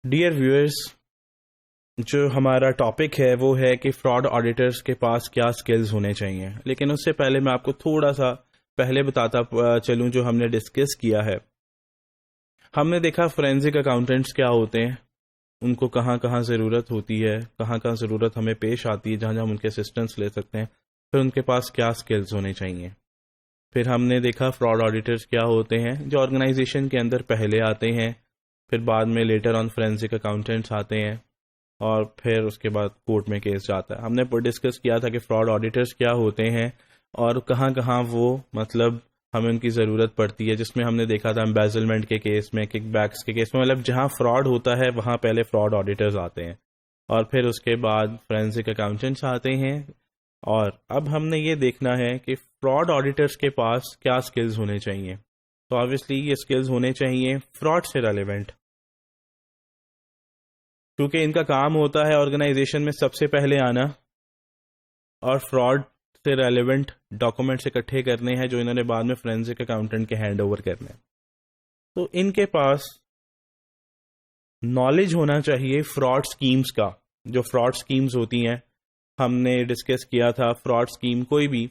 Dear viewers, جو ہمارا topic ہے وہ ہے کہ فراڈ آڈیٹرز کے پاس کیا سکلز ہونے چاہیے. لیکن اس سے پہلے میں آپ کو تھوڑا سا پہلے بتاتا چلوں جو ہم نے ڈسکس کیا ہے. ہم نے دیکھا فورینزک اکاؤنٹنٹس کیا ہوتے ہیں، ان کو کہاں کہاں ضرورت ہوتی ہے، کہاں کہاں ضرورت ہمیں پیش آتی ہے جہاں جہاں ہم ان کے اسسٹنس لے سکتے ہیں، پھر ان کے پاس کیا سکلز ہونے چاہیے. پھر ہم نے دیکھا فراڈ آڈیٹرز کیا ہوتے ہیں جو آرگنائزیشن کے اندر پہلے آتے ہیں، پھر بعد میں لیٹر آن فورینزک اکاؤنٹنٹس آتے ہیں، اور پھر اس کے بعد کورٹ میں کیس جاتا ہے. ہم نے ڈسکس کیا تھا کہ فراڈ آڈیٹرز کیا ہوتے ہیں اور کہاں کہاں وہ ہمیں ان کی ضرورت پڑتی ہے، جس میں ہم نے دیکھا تھا امبیزلمنٹ کے کیس میں، کک بیکس کے کیس میں، جہاں فراڈ ہوتا ہے وہاں پہلے فراڈ آڈیٹرز آتے ہیں اور پھر اس کے بعد فورینزک اکاؤنٹنٹس آتے ہیں. اور اب ہم نے یہ دیکھنا ہے کہ فراڈ آڈیٹرز کے پاس کیا سکلز ہونے چاہیے. تو آبویسلی یہ سکلز ہونے چاہیے فراڈ سے ریلیونٹ، کیونکہ ان کا کام ہوتا ہے آرگنائزیشن میں سب سے پہلے آنا اور فراڈ سے ریلیونٹ ڈاکومنٹس اکٹھے کرنے ہیں جو انہوں نے بعد میں فورینزک اکاؤنٹنٹ کے ہینڈ اوور کرنے ہیں. تو ان کے پاس نالج ہونا چاہیے فراڈ سکیمز کا. جو فراڈ سکیمز ہوتی ہیں ہم نے ڈسکس کیا تھا، فراڈ سکیم کوئی بھی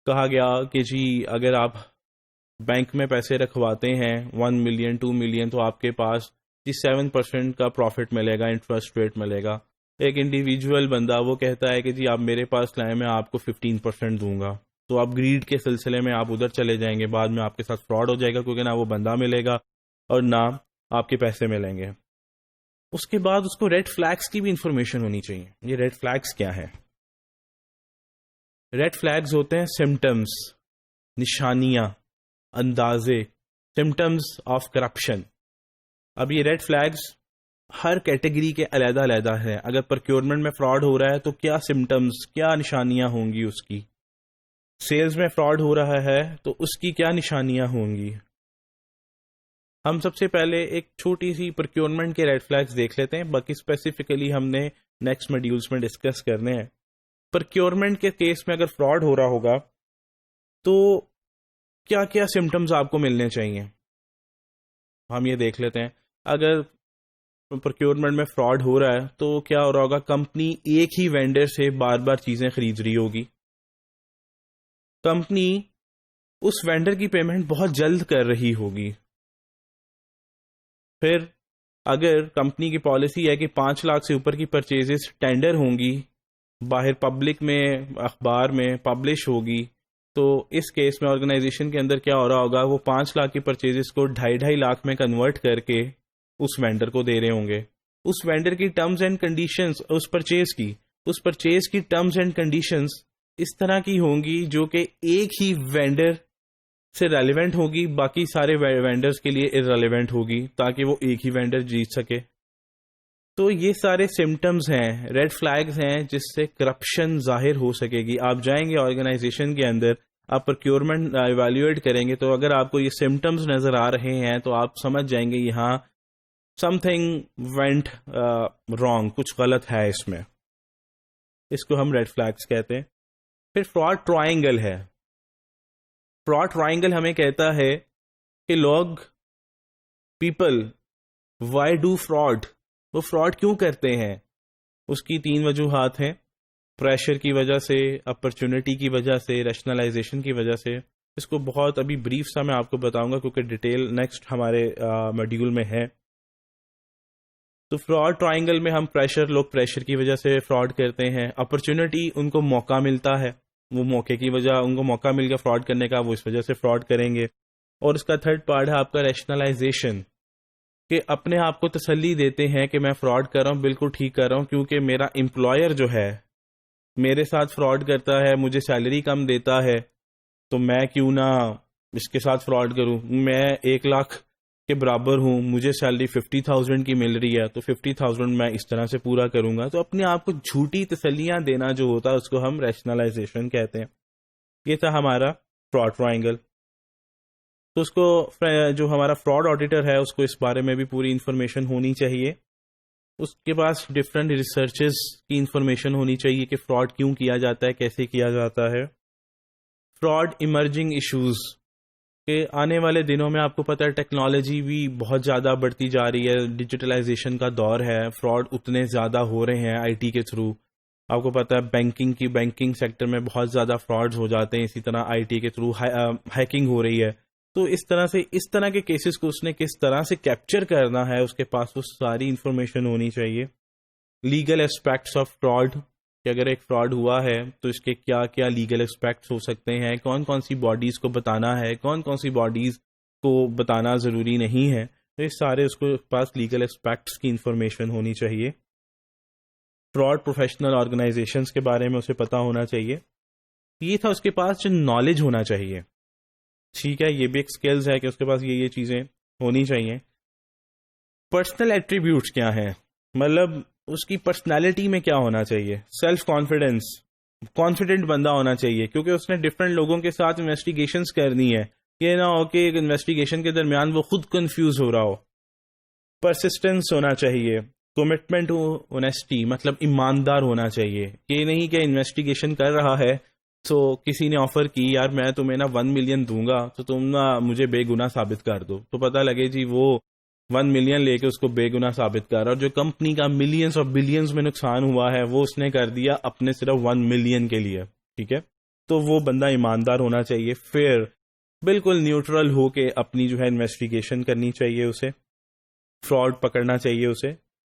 کہا گیا کہ جی اگر آپ بینک میں پیسے رکھواتے ہیں 1 ملین 2 ملین تو آپ کے پاس 7% کا پروفٹ ملے گا، انٹرسٹ ریٹ ملے گا. ایک انڈیویجول بندہ وہ کہتا ہے کہ جی آپ میرے پاس لائیں میں آپ کو 15% دوں گا، تو آپ گریڈ کے سلسلے میں آپ ادھر چلے جائیں گے، بعد میں آپ کے ساتھ فراڈ ہو جائے گا کیونکہ نہ وہ بندہ ملے گا اور نہ آپ کے پیسے ملیں گے. اس کے بعد اس کو ریڈ فلیگز کی بھی انفارمیشن ہونی چاہیے. یہ ریڈ فلیگز کیا ہے؟ ریڈ فلیگز ہوتے ہیں سمٹمز، نشانیاں، اندازے، سمٹمز آف کرپشن. اب یہ ریڈ فلیگز ہر کیٹیگری کے علیحدہ علیحدہ ہیں. اگر پروکیورمنٹ میں فراڈ ہو رہا ہے تو کیا سمٹمز، کیا نشانیاں ہوں گی اس کی. سیلز میں فراڈ ہو رہا ہے تو اس کی کیا نشانیاں ہوں گی. ہم سب سے پہلے ایک چھوٹی سی پروکیورمنٹ کے ریڈ فلیگز دیکھ لیتے ہیں، باقی اسپیسیفکلی ہم نے نیکسٹ موڈیولز میں ڈسکس کرنے ہیں. پروکیورمنٹ کے کیس میں اگر فراڈ ہو رہا ہوگا تو کیا کیا سمٹمز آپ کو ملنے چاہیے، ہم یہ دیکھ لیتے ہیں. اگر پروکیورمنٹ میں فراڈ ہو رہا ہے تو کیا ہو رہا ہوگا، کمپنی ایک ہی وینڈر سے بار بار چیزیں خرید رہی ہوگی. کمپنی اس وینڈر کی پیمنٹ بہت جلد کر رہی ہوگی. پھر اگر کمپنی کی پالیسی ہے کہ 5 لاکھ سے اوپر کی پرچیزز ٹینڈر ہوں گی، باہر پبلک میں اخبار میں پبلش ہوگی، تو اس کیس میں آرگنائزیشن کے اندر کیا ہو رہا ہوگا، وہ 5 لاکھ کی پرچیزز کو 2.5 لاکھ میں کنورٹ کر کے اس وینڈر کو دے رہے ہوں گے. اس وینڈر کی ٹرمز اینڈ کنڈیشنز، اس پرچیز کی ٹرمز اینڈ کنڈیشنز اس طرح کی ہوں گی جو کہ ایک ہی وینڈر سے ریلیونٹ ہوگی، باقی سارے وینڈرز کے لیے ارریلیونٹ ہوگی تاکہ وہ ایک ہی وینڈر جیت سکے. تو یہ سارے سمٹمز ہیں، ریڈ فلیگز ہیں جس سے کرپشن ظاہر ہو سکے گی. آپ جائیں گے آرگنائزیشن کے اندر، آپ پروکیورمنٹ ایویلویٹ کریں گے، تو اگر آپ کو یہ سمٹمز نظر آ رہے ہیں تو آپ سمجھ جائیں گے یہاں سم تھنگ وینٹ رانگ، کچھ غلط ہے اس میں. اس کو ہم ریڈ فلیگز کہتے ہیں. پھر فراڈ ٹرائنگل ہے. فراڈ ٹرائنگل ہمیں کہتا ہے کہ لوگ، پیپل، وائی ڈو فراڈ، وہ فراڈ کیوں کرتے ہیں. اس کی 3 وجوہات ہیں: پریشر کی وجہ سے، اپرچونٹی کی وجہ سے، ریشنلائزیشن کی وجہ سے. اس کو بہت ابھی بریف سا میں آپ کو بتاؤں گا کیونکہ ڈیٹیل نیکسٹ ہمارے موڈیول میں ہے. تو فراڈ ٹرائنگل میں ہم لوگ پریشر کی وجہ سے فراڈ کرتے ہیں. اپرچونٹی، ان کو موقع ملتا ہے، وہ موقع کی وجہ، ان کو موقع مل گیا فراڈ کرنے کا، وہ اس وجہ سے فراڈ کریں گے. اور اس کا تھرڈ پارٹ ہے آپ کا ریشنلائزیشن، کہ اپنے آپ کو تسلی دیتے ہیں کہ میں فراڈ کر رہا ہوں، بالکل ٹھیک کر رہا ہوں، کیونکہ میرا امپلائر جو ہے میرے ساتھ فراڈ کرتا ہے، مجھے سیلری کم دیتا ہے، تو میں کیوں نہ اس کے ساتھ فراڈ کروں. میں 1 لاکھ کے برابر ہوں، مجھے سیلری 50,000 کی مل رہی ہے، تو 50,000 میں اس طرح سے پورا کروں گا. تو اپنے آپ کو جھوٹی تسلیاں دینا جو ہوتا ہے اس کو ہم ریشنلائزیشن کہتے ہیں. یہ تھا ہمارا فراڈ ٹرائنگل. تو اس کو جو ہمارا فراڈ آڈیٹر ہے اس کو اس بارے میں بھی پوری انفارمیشن ہونی چاہیے. اس کے پاس ڈفرینٹ ریسرچز کی انفارمیشن ہونی چاہیے کہ فراڈ کیوں کیا جاتا ہے، کیسے کیا جاتا ہے. فراڈ ایمرجنگ ایشوز، کہ آنے والے دنوں میں آپ کو پتہ ہے ٹیکنالوجی بھی بہت زیادہ بڑھتی جا رہی ہے، ڈیجیٹلائزیشن کا دور ہے، فراڈ اتنے زیادہ ہو رہے ہیں آئی ٹی کے تھرو. آپ کو پتہ ہے بینکنگ سیکٹر میں بہت زیادہ فراڈز ہو جاتے ہیں، اسی طرح آئی ٹی کے تھرو ہیکنگ ہو رہی ہے. تو اس طرح کے کیسز کو اس نے کس طرح سے کیپچر کرنا ہے، اس کے پاس وہ ساری انفارمیشن ہونی چاہیے. لیگل اسپیکٹس آف فراڈ، کہ اگر ایک فراڈ ہوا ہے تو اس کے کیا کیا لیگل اسپیکٹس ہو سکتے ہیں، کون کون سی باڈیز کو بتانا ہے، کون کون سی باڈیز کو بتانا ضروری نہیں ہے. تو یہ سارے اس کو پاس لیگل اسپیکٹس کی انفارمیشن ہونی چاہیے. فراڈ پروفیشنل آرگنائزیشنز کے بارے میں اسے پتا ہونا چاہیے. یہ تھا اس کے پاس جو نالج ہونا چاہیے. ٹھیک ہے، یہ بھی ایک سکلز ہے کہ اس کے پاس یہ چیزیں ہونی چاہیے. پرسنل ایٹریبیوٹس کیا ہیں، مطلب اس کی پرسنالٹی میں کیا ہونا چاہیے. سیلف کانفیڈنٹ بندہ ہونا چاہیے، کیونکہ اس نے ڈفرینٹ لوگوں کے ساتھ انویسٹیگیشنز کرنی ہے. یہ نہ ہو کہ انویسٹیگیشن کے درمیان وہ خود کنفیوز ہو رہا ہو. پرسسٹنس ہونا چاہیے. کمٹمنٹ اونیسٹی، مطلب ایماندار ہونا چاہیے. یہ نہیں کہ انویسٹیگیشن کر رہا ہے تو کسی نے آفر کی یار میں تمہیں نا 1 ملین دوں گا تو تم نا مجھے بے گناہ ثابت کر دو، تو پتہ لگے جی وہ 1 ملین لے کے اس کو بے گناہ ثابت کر رہا، اور جو کمپنی کا ملینز اور بلینز میں نقصان ہوا ہے وہ اس نے کر دیا اپنے صرف 1 ملین کے لیے. ٹھیک ہے، تو وہ بندہ ایماندار ہونا چاہیے. فیئر، بالکل نیوٹرل ہو کے اپنی جو ہے انویسٹیگیشن کرنی چاہیے اسے. فراڈ پکڑنا چاہیے اسے.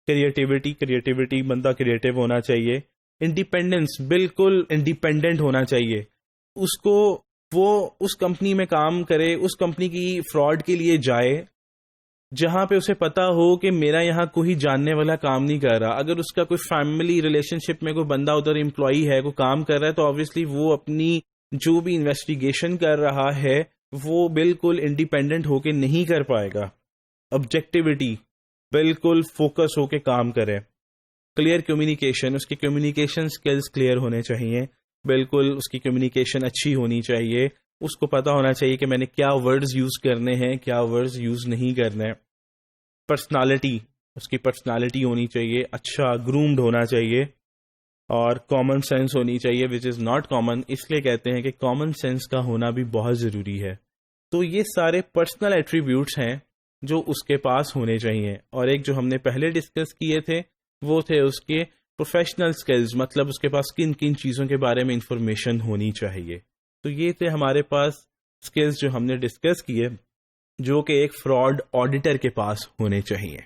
کریٹیوٹی، بندہ کریٹیو ہونا چاہیے. انڈیپینڈنس، بالکل انڈیپینڈنٹ ہونا چاہیے. اس کو وہ اس کمپنی میں کام کرے، اس کمپنی کی فراڈ کے لیے جائے جہاں پہ اسے پتا ہو کہ میرا یہاں کوئی جاننے والا کام نہیں کر رہا. اگر اس کا کوئی فیملی ریلیشن شپ میں کوئی بندہ ادھر امپلائی ہے، کوئی کام کر رہا ہے، تو آبویسلی وہ اپنی جو بھی انویسٹیگیشن کر رہا ہے وہ بالکل انڈیپینڈنٹ ہو کے نہیں کر پائے گا. آبجیکٹیوٹی، بالکل فوکس ہو کے کام کرے. کلیئر کمیونیکیشن، اس کی کمیونیکیشن سکلز کلیئر ہونے چاہیے. بالکل اس کی کمیونیکیشن اچھی ہونی چاہیے. اس کو پتا ہونا چاہیے کہ میں نے کیا ورڈز یوز کرنے ہیں، کیا ورڈز یوز نہیں کرنے. پرسنالٹی، اس کی پرسنالٹی ہونی چاہیے، اچھا گرومڈ ہونا چاہیے. اور کامن سینس ہونی چاہیے، وچ از ناٹ کامن. اس لیے کہتے ہیں کہ کامن سینس کا ہونا بھی بہت ضروری ہے. تو یہ سارے پرسنل ایٹریبیوٹس ہیں جو اس کے پاس ہونے چاہیے. اور ایک جو ہم نے پہلے ڈسکس کیے تھے وہ تھے اس کے پروفیشنل سکلز، مطلب اس کے پاس کن کن چیزوں کے بارے میں انفارمیشن ہونی چاہیے. تو یہ تھے ہمارے پاس سکلز جو ہم نے ڈسکس کیے جو کہ ایک فراڈ آڈیٹر کے پاس ہونے چاہیے.